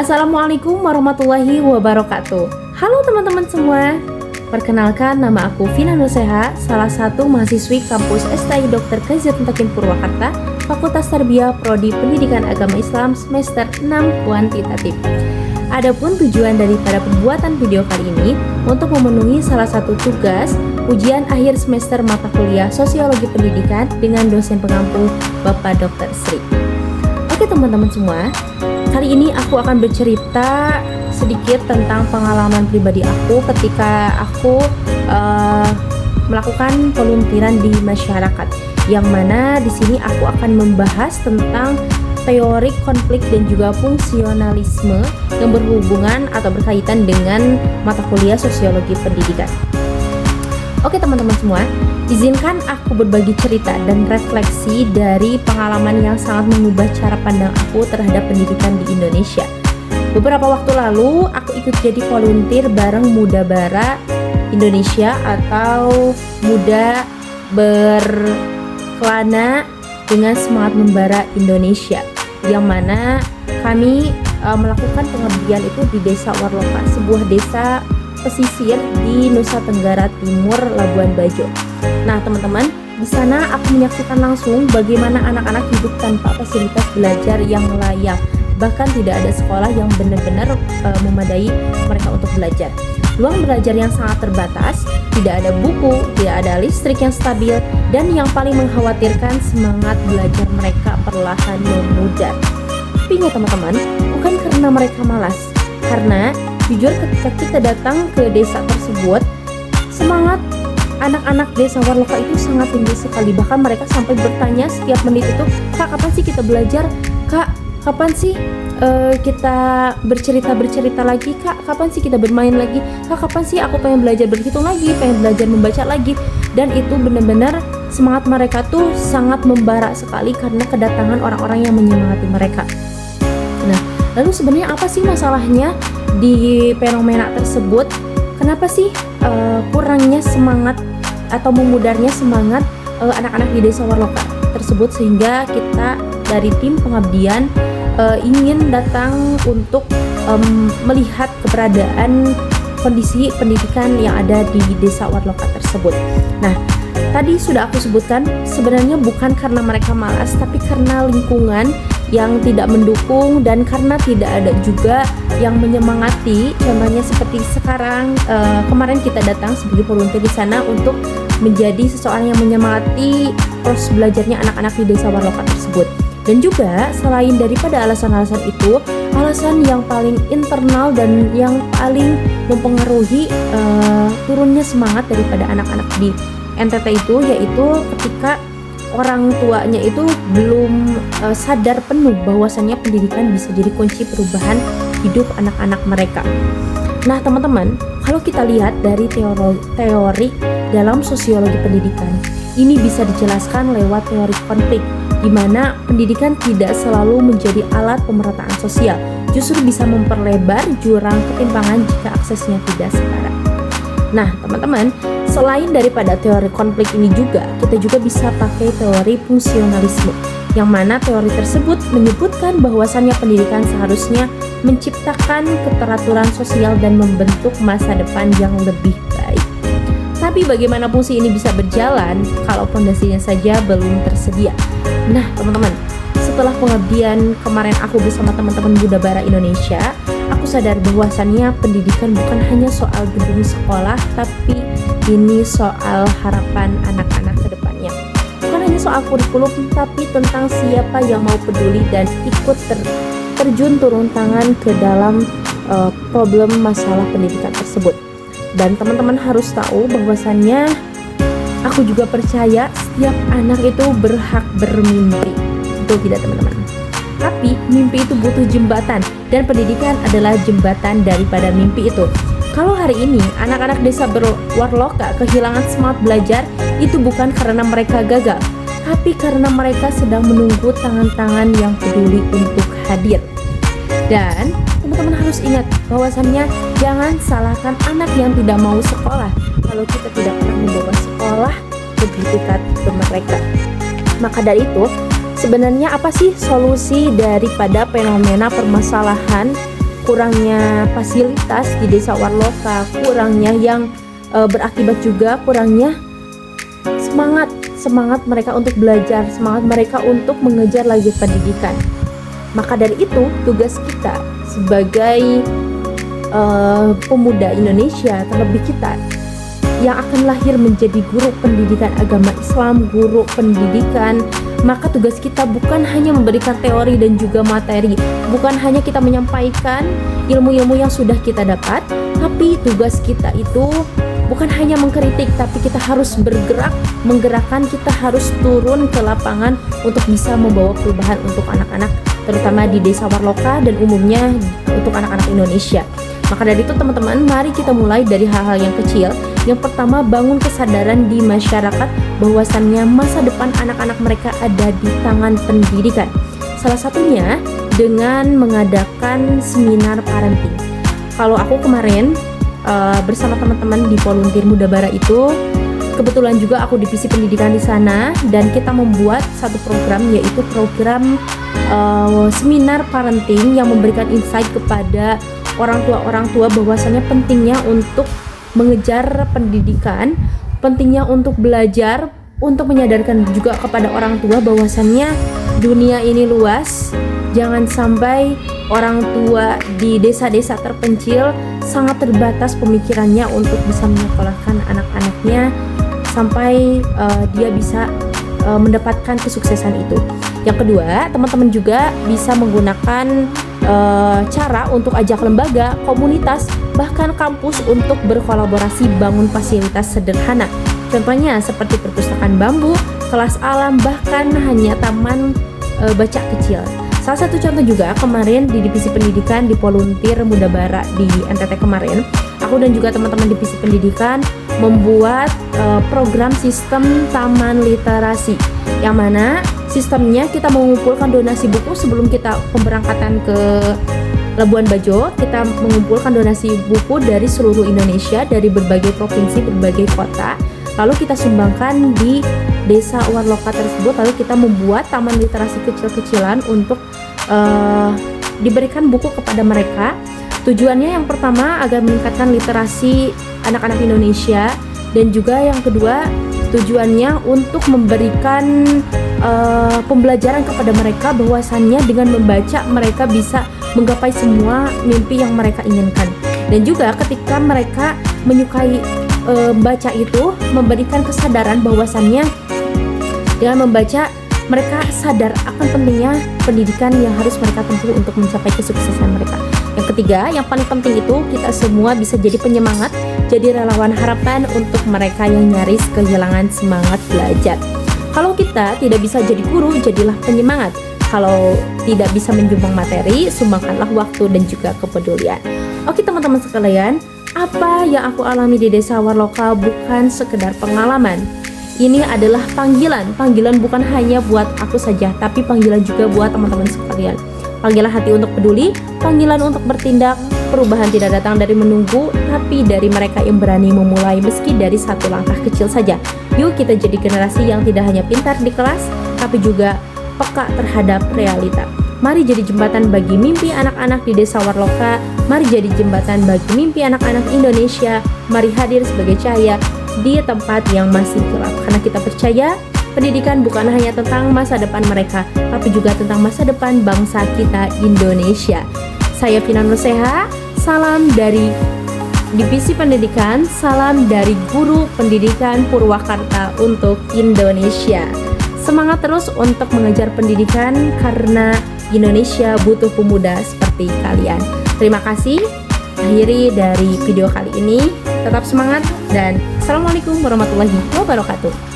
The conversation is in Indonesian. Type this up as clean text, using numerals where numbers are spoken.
Assalamualaikum warahmatullahi wabarakatuh. Halo teman-teman semua. Perkenalkan, nama aku Vina Nuseha, salah satu mahasiswi kampus STI Dr. KZ Takin Purwakarta, Fakultas Tarbiyah Prodi Pendidikan Agama Islam semester 6 kuantitatif. Adapun tujuan daripada pembuatan video kali ini untuk memenuhi salah satu tugas ujian akhir semester mata kuliah Sosiologi Pendidikan dengan dosen pengampu Bapak Dr. Sri. Oke teman-teman semua, kali ini aku akan bercerita sedikit tentang pengalaman pribadi aku ketika aku melakukan volunteeran di masyarakat. Yang mana di sini aku akan membahas tentang teori konflik dan juga fungsionalisme yang berhubungan atau berkaitan dengan mata kuliah Sosiologi Pendidikan. Oke teman-teman semua, izinkan aku berbagi cerita dan refleksi dari pengalaman yang sangat mengubah cara pandang aku terhadap pendidikan di Indonesia. Beberapa waktu lalu, aku ikut jadi volunteer bareng Muda Bara Indonesia atau Muda Berkelana dengan Semangat Membara Indonesia, yang mana kami melakukan pengabdian itu di Desa Warloka, sebuah desa pesisir di Nusa Tenggara Timur, Labuan Bajo. Nah teman-teman, di sana aku menyaksikan langsung bagaimana anak-anak hidup tanpa fasilitas belajar yang layak. Bahkan tidak ada sekolah yang benar-benar memadai mereka untuk belajar. Ruang belajar yang sangat terbatas, tidak ada buku, tidak ada listrik yang stabil, dan yang paling mengkhawatirkan semangat belajar mereka perlahan memudar. Tapi ingat teman-teman, bukan karena mereka malas, karena jujur ketika kita datang ke desa tersebut, semangat anak-anak desa Warloka itu sangat tinggi sekali. Bahkan mereka sampai bertanya setiap menit itu, "Kak, kapan sih kita belajar? Kak, kapan sih kita bercerita lagi? Kak, kapan sih kita bermain lagi? Kak, kapan sih aku pengen belajar berhitung lagi, pengen belajar membaca lagi?" Dan itu benar-benar semangat mereka tuh sangat membara sekali karena kedatangan orang-orang yang menyemangati mereka. Nah, lalu sebenarnya apa sih masalahnya di fenomena tersebut? Kenapa sih kurangnya semangat atau memudarnya semangat anak-anak di desa Warloka tersebut, sehingga kita dari tim pengabdian ingin datang untuk melihat keberadaan kondisi pendidikan yang ada di desa Warloka tersebut. Nah, tadi sudah aku sebutkan, sebenarnya bukan karena mereka malas, tapi karena lingkungan yang tidak mendukung dan karena tidak ada juga yang menyemangati. Contohnya seperti sekarang, kemarin kita datang sebagai volunteer di sana untuk menjadi seseorang yang menyemangati proses belajarnya anak-anak di desa Warloka tersebut. Dan juga selain daripada alasan-alasan itu, alasan yang paling internal dan yang paling mempengaruhi turunnya semangat daripada anak-anak di NTT itu, yaitu ketika orang tuanya itu belum sadar penuh bahwasannya pendidikan bisa jadi kunci perubahan hidup anak-anak mereka. Nah teman-teman, kalau kita lihat dari teori dalam sosiologi pendidikan, ini bisa dijelaskan lewat teori konflik, di mana pendidikan tidak selalu menjadi alat pemerataan sosial, justru bisa memperlebar jurang ketimpangan jika aksesnya tidak setara. Nah teman-teman, selain daripada teori konflik ini juga, kita juga bisa pakai teori fungsionalisme, yang mana teori tersebut menyebutkan bahwasannya pendidikan seharusnya menciptakan keteraturan sosial dan membentuk masa depan yang lebih baik. Tapi bagaimana fungsi ini bisa berjalan kalau fondasinya saja belum tersedia? Nah teman-teman, setelah pengabdian kemarin aku bersama teman-teman Muda Bara Indonesia, aku sadar bahwasannya pendidikan bukan hanya soal gedung sekolah, tapi ini soal harapan anak-anak ke depannya. Bukan hanya soal kurikulum, tapi tentang siapa yang mau peduli dan ikut terjun turun tangan ke dalam problem masalah pendidikan tersebut. Dan teman-teman harus tahu bahwasannya aku juga percaya setiap anak itu berhak bermimpi. Betul tidak teman-teman? Tapi mimpi itu butuh jembatan, dan pendidikan adalah jembatan daripada mimpi itu. Kalau hari ini anak-anak desa Warloka kehilangan semangat belajar, itu bukan karena mereka gagal, tapi karena mereka sedang menunggu tangan-tangan yang peduli untuk hadir. Dan teman-teman harus ingat bahwasannya jangan salahkan anak yang tidak mau sekolah kalau kita tidak pernah membawa sekolah lebih dekat ke mereka. Maka dari itu, sebenarnya apa sih solusi daripada fenomena permasalahan kurangnya fasilitas di desa Warloka, kurangnya yang berakibat juga kurangnya semangat mereka untuk belajar, semangat mereka untuk mengejar lanjut pendidikan. Maka dari itu tugas kita sebagai pemuda Indonesia, terlebih kita yang akan lahir menjadi guru pendidikan agama Islam, guru pendidikan, maka tugas kita bukan hanya memberikan teori dan juga materi, bukan hanya kita menyampaikan ilmu-ilmu yang sudah kita dapat, tapi tugas kita itu bukan hanya mengkritik, tapi kita harus bergerak, menggerakkan, kita harus turun ke lapangan untuk bisa membawa perubahan untuk anak-anak, terutama di desa Warloka dan umumnya untuk anak-anak Indonesia. Maka dari itu teman-teman, mari kita mulai dari hal-hal yang kecil. Yang pertama, bangun kesadaran di masyarakat bahwasannya masa depan anak-anak mereka ada di tangan pendidikan. Salah satunya dengan mengadakan seminar parenting. Kalau aku kemarin bersama teman-teman di Volunteer Muda Bara itu, kebetulan juga aku divisi pendidikan di sana, dan kita membuat satu program, yaitu program seminar parenting yang memberikan insight kepada orang tua bahwasanya pentingnya untuk mengejar pendidikan, pentingnya untuk belajar, untuk menyadarkan juga kepada orang tua bahwasannya dunia ini luas. Jangan sampai orang tua di desa-desa terpencil sangat terbatas pemikirannya untuk bisa menyekolahkan anak-anaknya sampai dia bisa mendapatkan kesuksesan itu. Yang kedua, teman-teman juga bisa menggunakan cara untuk ajak lembaga, komunitas, bahkan kampus untuk berkolaborasi bangun fasilitas sederhana. Contohnya seperti perpustakaan bambu, kelas alam, bahkan hanya taman baca kecil. Salah satu contoh juga kemarin di divisi pendidikan di Volunteer Muda Bara di NTT kemarin, aku dan juga teman-teman divisi pendidikan membuat program sistem taman literasi, yang mana sistemnya kita mengumpulkan donasi buku sebelum kita pemberangkatan ke Labuan Bajo. Kita mengumpulkan donasi buku dari seluruh Indonesia, dari berbagai provinsi, berbagai kota. Lalu kita sumbangkan di desa Warloka tersebut. Lalu kita membuat taman literasi kecil-kecilan untuk diberikan buku kepada mereka. Tujuannya yang pertama agar meningkatkan literasi anak-anak Indonesia, dan juga yang kedua tujuannya untuk memberikan pembelajaran kepada mereka bahwasannya dengan membaca mereka bisa menggapai semua mimpi yang mereka inginkan. Dan juga ketika mereka menyukai baca itu, memberikan kesadaran bahwasannya dengan membaca mereka sadar akan pentingnya pendidikan yang harus mereka tempuh untuk mencapai kesuksesan mereka. Yang ketiga, yang paling penting itu kita semua bisa jadi penyemangat, jadi relawan harapan untuk mereka yang nyaris kehilangan semangat belajar. Kalau kita tidak bisa jadi guru, jadilah penyemangat. Kalau tidak bisa menyumbang materi, sumbangkanlah waktu dan juga kepedulian. Oke teman-teman sekalian, apa yang aku alami di desa Warloka bukan sekedar pengalaman. Ini adalah panggilan bukan hanya buat aku saja, tapi panggilan juga buat teman-teman sekalian. Panggilan hati untuk peduli, panggilan untuk bertindak. Perubahan tidak datang dari menunggu, tapi dari mereka yang berani memulai meski dari satu langkah kecil saja. Yuk kita jadi generasi yang tidak hanya pintar di kelas, tapi juga peka terhadap realita. Mari jadi jembatan bagi mimpi anak-anak di desa Warloka. Mari jadi jembatan bagi mimpi anak-anak Indonesia. Mari hadir sebagai cahaya di tempat yang masih gelap. Karena kita percaya pendidikan bukan hanya tentang masa depan mereka, tapi juga tentang masa depan bangsa kita Indonesia. Saya Vina Nurseha, salam dari Divisi Pendidikan, salam dari Guru Pendidikan Purwakarta untuk Indonesia. Semangat terus untuk mengejar pendidikan karena Indonesia butuh pemuda seperti kalian. Terima kasih. Akhiri dari video kali ini. Tetap semangat dan Assalamualaikum warahmatullahi wabarakatuh.